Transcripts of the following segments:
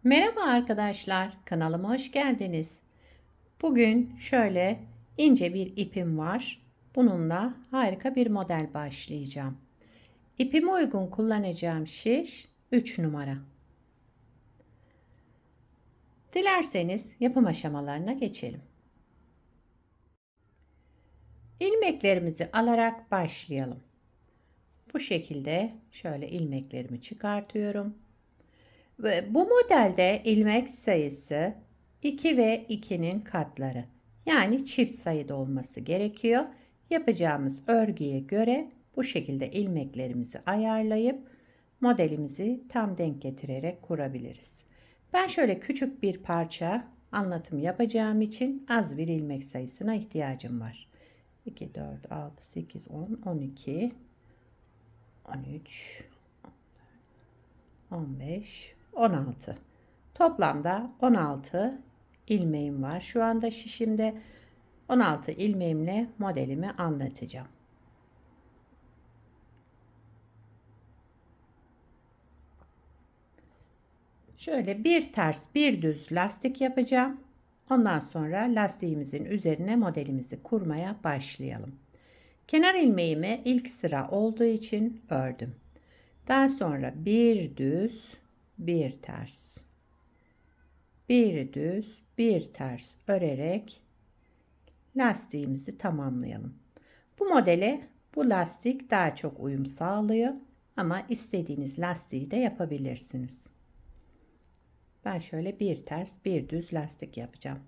Merhaba arkadaşlar, kanalıma hoş geldiniz. Bugün şöyle ince bir ipim var. Bununla harika bir model başlayacağım. İpime uygun kullanacağım şiş 3 numara. Dilerseniz yapım aşamalarına geçelim. İlmeklerimizi alarak başlayalım. Bu şekilde şöyle ilmeklerimi çıkartıyorum. Ve bu modelde ilmek sayısı 2 ve 2'nin katları. Yani çift sayıda olması gerekiyor. Yapacağımız örgüye göre bu şekilde ilmeklerimizi ayarlayıp modelimizi tam denk getirerek kurabiliriz. Ben şöyle küçük bir parça anlatım yapacağım için az bir ilmek sayısına ihtiyacım var. 2, 4, 6, 8, 10, 12, 13, 15, 16. Toplamda 16 ilmeğim var. Şu anda şişimde 16 ilmeğimle modelimi anlatacağım. Şöyle bir ters bir düz lastik yapacağım. Ondan sonra lastiğimizin üzerine modelimizi kurmaya başlayalım. Kenar ilmeğimi ilk sıra olduğu için ördüm. Daha sonra bir düz, bir ters, bir düz, bir ters örerek lastiğimizi tamamlayalım. Bu modele bu lastik daha çok uyum sağlıyor ama istediğiniz lastiği de yapabilirsiniz. Ben şöyle bir ters bir düz lastik yapacağım.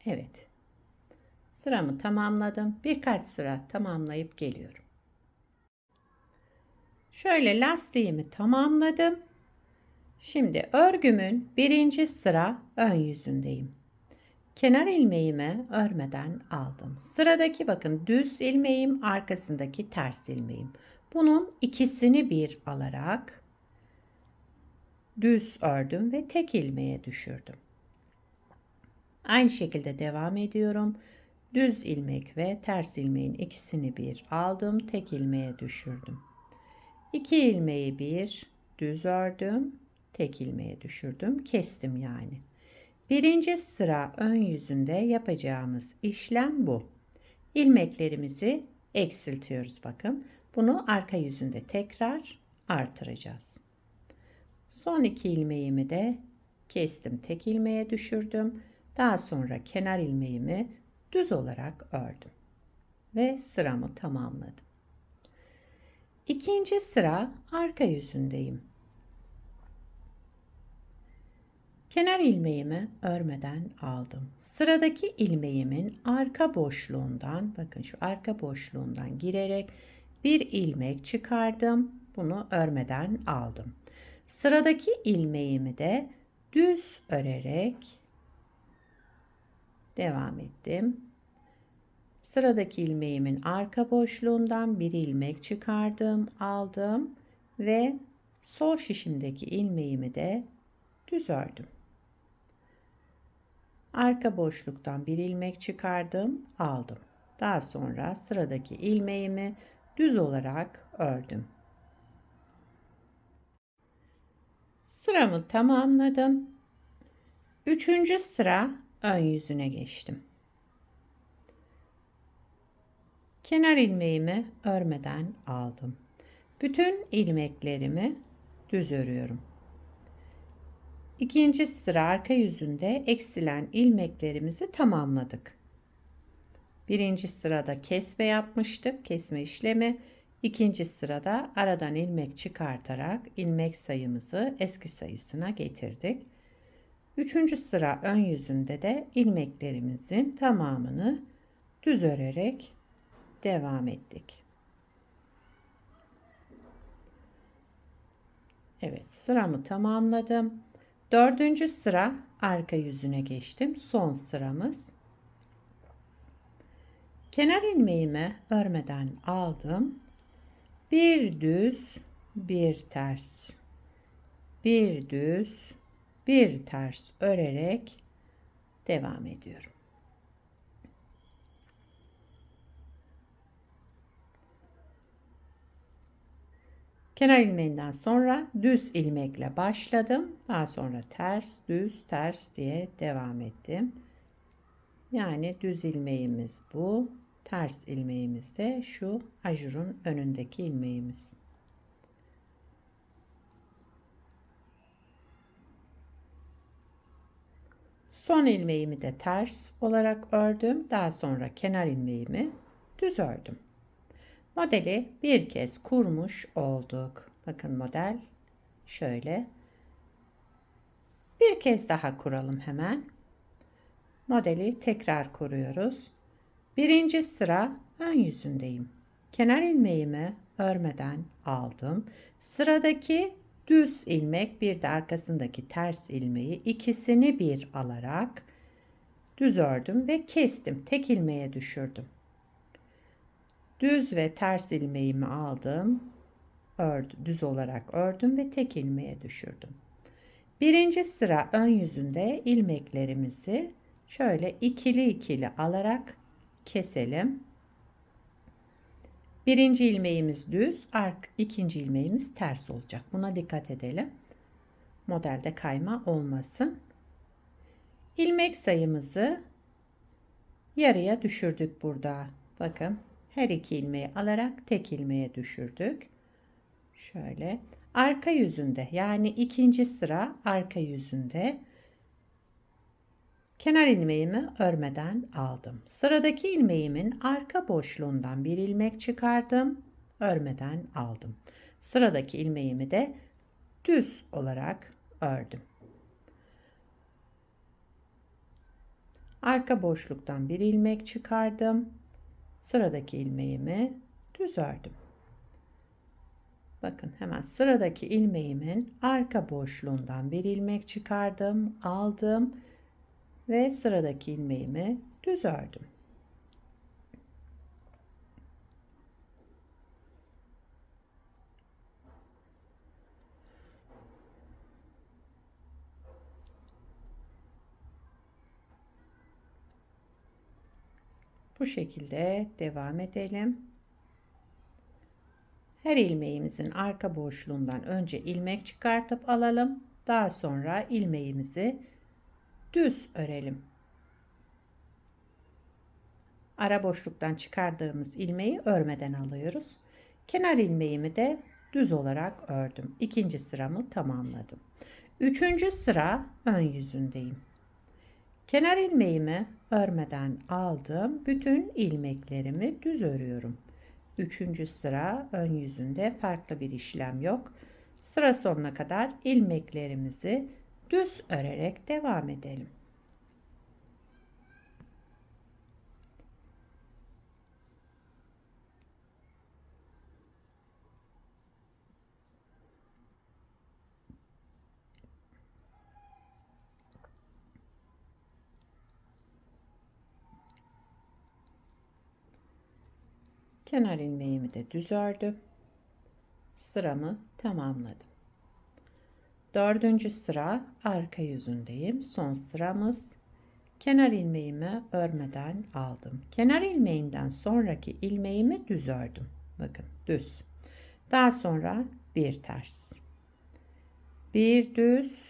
Evet. Sıramı tamamladım. Birkaç sıra tamamlayıp geliyorum. Şöyle lastiğimi tamamladım. Şimdi örgümün birinci sıra ön yüzündeyim. Kenar ilmeğimi örmeden aldım. Sıradaki bakın düz ilmeğim, arkasındaki ters ilmeğim. Bunun ikisini bir alarak düz ördüm ve tek ilmeğe düşürdüm. Aynı şekilde devam ediyorum. Düz ilmek ve ters ilmeğin ikisini bir aldım, tek ilmeğe düşürdüm. 2 ilmeği bir düz ördüm, tek ilmeğe düşürdüm, kestim yani. Birinci sıra ön yüzünde yapacağımız işlem bu. İlmeklerimizi eksiltiyoruz bakın. Bunu arka yüzünde tekrar artıracağız. Son 2 ilmeğimi de kestim, tek ilmeğe düşürdüm. Daha sonra kenar ilmeğimi düz olarak ördüm ve sıramı tamamladım. İkinci sıra arka yüzündeyim. Kenar ilmeğimi örmeden aldım. Sıradaki ilmeğimin arka boşluğundan, bakın şu arka boşluğundan girerek bir ilmek çıkardım. Bunu örmeden aldım. Sıradaki ilmeğimi de düz örerek devam ettim. Sıradaki ilmeğimin arka boşluğundan bir ilmek çıkardım, aldım ve sol şişimdeki ilmeğimi de düz ördüm. Arka boşluktan bir ilmek çıkardım, aldım. Daha sonra sıradaki ilmeğimi düz olarak ördüm. Sıramı tamamladım. Üçüncü sıra ön yüzüne geçtim. Kenar ilmeğimi örmeden aldım. Bütün ilmeklerimi düz örüyorum. İkinci sıra arka yüzünde eksilen ilmeklerimizi tamamladık. Birinci sırada kesme yapmıştık, kesme işlemi. İkinci sırada aradan ilmek çıkartarak ilmek sayımızı eski sayısına getirdik. Üçüncü sıra ön yüzünde de ilmeklerimizin tamamını düz örerek devam ettik. Evet, sıramı tamamladım. Dördüncü sıra arka yüzüne geçtim. Son sıramız. Kenar ilmeğimi örmeden aldım. Bir düz, bir ters. Bir düz, bir ters örerek devam ediyorum. Kenar ilmeğinden sonra düz ilmekle başladım. Daha sonra ters, düz, ters diye devam ettim. Yani düz ilmeğimiz bu. Ters ilmeğimiz de şu ajurun önündeki ilmeğimiz. Son ilmeğimi de ters olarak ördüm. Daha sonra kenar ilmeğimi düz ördüm. Modeli bir kez kurmuş olduk. Bakın model şöyle. Bir kez daha kuralım hemen. Modeli tekrar kuruyoruz. Birinci sıra ön yüzündeyim. Kenar ilmeğimi örmeden aldım. Sıradaki düz ilmek bir de arkasındaki ters ilmeği ikisini bir alarak düz ördüm ve kestim. Tek ilmeğe düşürdüm. Düz ve ters ilmeğimi aldım. Düz olarak ördüm ve tek ilmeğe düşürdüm. Birinci sıra ön yüzünde ilmeklerimizi şöyle ikili ikili alarak keselim. Birinci ilmeğimiz düz, ikinci ilmeğimiz ters olacak. Buna dikkat edelim. Modelde kayma olmasın. İlmek sayımızı yarıya düşürdük burada. Bakın her iki ilmeği alarak tek ilmeğe düşürdük. Şöyle arka yüzünde yani ikinci sıra arka yüzünde kenar ilmeğimi örmeden aldım. Sıradaki ilmeğimin arka boşluğundan bir ilmek çıkardım. Örmeden aldım. Sıradaki ilmeğimi de düz olarak ördüm. Arka boşluktan bir ilmek çıkardım. Sıradaki ilmeğimi düz ördüm. Bakın hemen sıradaki ilmeğimin arka boşluğundan bir ilmek çıkardım, aldım ve sıradaki ilmeğimi düz ördüm. Bu şekilde devam edelim. Her ilmeğimizin arka boşluğundan önce ilmek çıkartıp alalım. Daha sonra ilmeğimizi düz örelim. Ara boşluktan çıkardığımız ilmeği örmeden alıyoruz. Kenar ilmeğimi de düz olarak ördüm. İkinci sıramı tamamladım. Üçüncü sıra ön yüzündeyim. Kenar ilmeğimi örmeden aldım. Bütün ilmeklerimi düz örüyorum. Üçüncü sıra ön yüzünde farklı bir işlem yok. Sıra sonuna kadar ilmeklerimizi düz örerek devam edelim. Kenar ilmeğimi de düz ördüm. Sıramı tamamladım. Dördüncü sıra arka yüzündeyim. Son sıramız. Kenar ilmeğimi örmeden aldım. Kenar ilmeğinden sonraki ilmeğimi düz ördüm. Bakın düz. Daha sonra bir ters. Bir düz,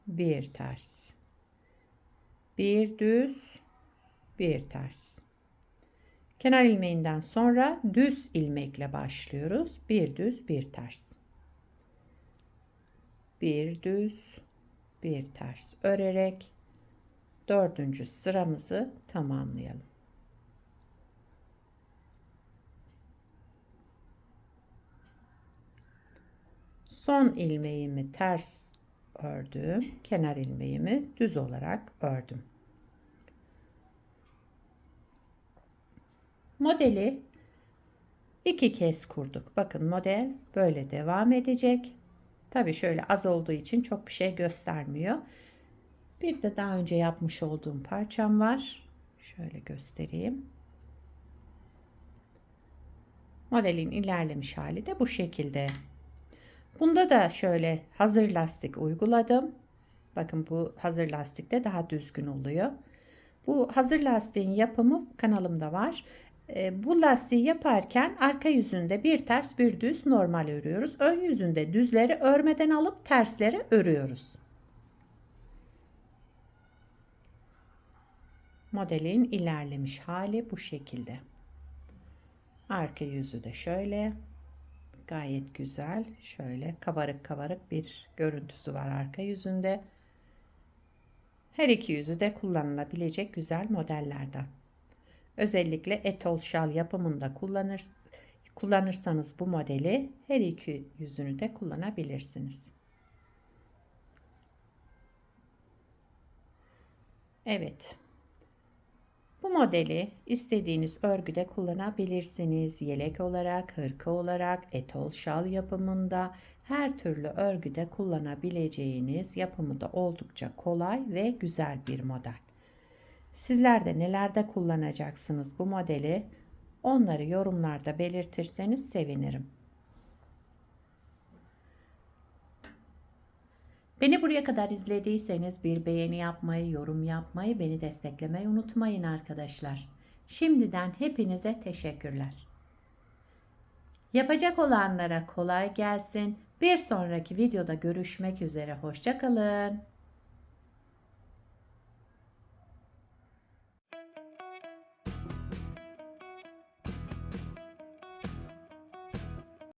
bir ters. Bir düz, bir ters. Kenar ilmeğinden sonra düz ilmekle başlıyoruz. Bir düz, bir ters. Bir düz, bir ters örerek dördüncü sıramızı tamamlayalım. Son ilmeğimi ters ördüm. Kenar ilmeğimi düz olarak ördüm. Modeli iki kez kurduk. Bakın model böyle devam edecek. Tabii şöyle az olduğu için çok bir şey göstermiyor. Bir de daha önce yapmış olduğum parçam var. Şöyle göstereyim. Modelin ilerlemiş hali de bu şekilde. Bunda da şöyle hazır lastik uyguladım. Bakın bu hazır lastikte daha düzgün oluyor. Bu hazır lastiğin yapımı kanalımda var. Bu lastiği yaparken arka yüzünde bir ters bir düz normal örüyoruz. Ön yüzünde düzleri örmeden alıp tersleri örüyoruz. Modelin ilerlemiş hali bu şekilde. Arka yüzü de şöyle. Gayet güzel. Şöyle kabarık kabarık bir görüntüsü var arka yüzünde. Her iki yüzü de kullanılabilecek güzel modellerden. Özellikle etol şal yapımında kullanırsanız bu modeli her iki yüzünü de kullanabilirsiniz. Evet. Bu modeli istediğiniz örgüde kullanabilirsiniz. Yelek olarak, hırka olarak, etol şal yapımında her türlü örgüde kullanabileceğiniz, yapımı da oldukça kolay ve güzel bir model. Sizler de nelerde kullanacaksınız bu modeli? Onları yorumlarda belirtirseniz sevinirim. Beni buraya kadar izlediyseniz bir beğeni yapmayı, yorum yapmayı, beni desteklemeyi unutmayın arkadaşlar. Şimdiden hepinize teşekkürler. Yapacak olanlara kolay gelsin. Bir sonraki videoda görüşmek üzere. Hoşça kalın.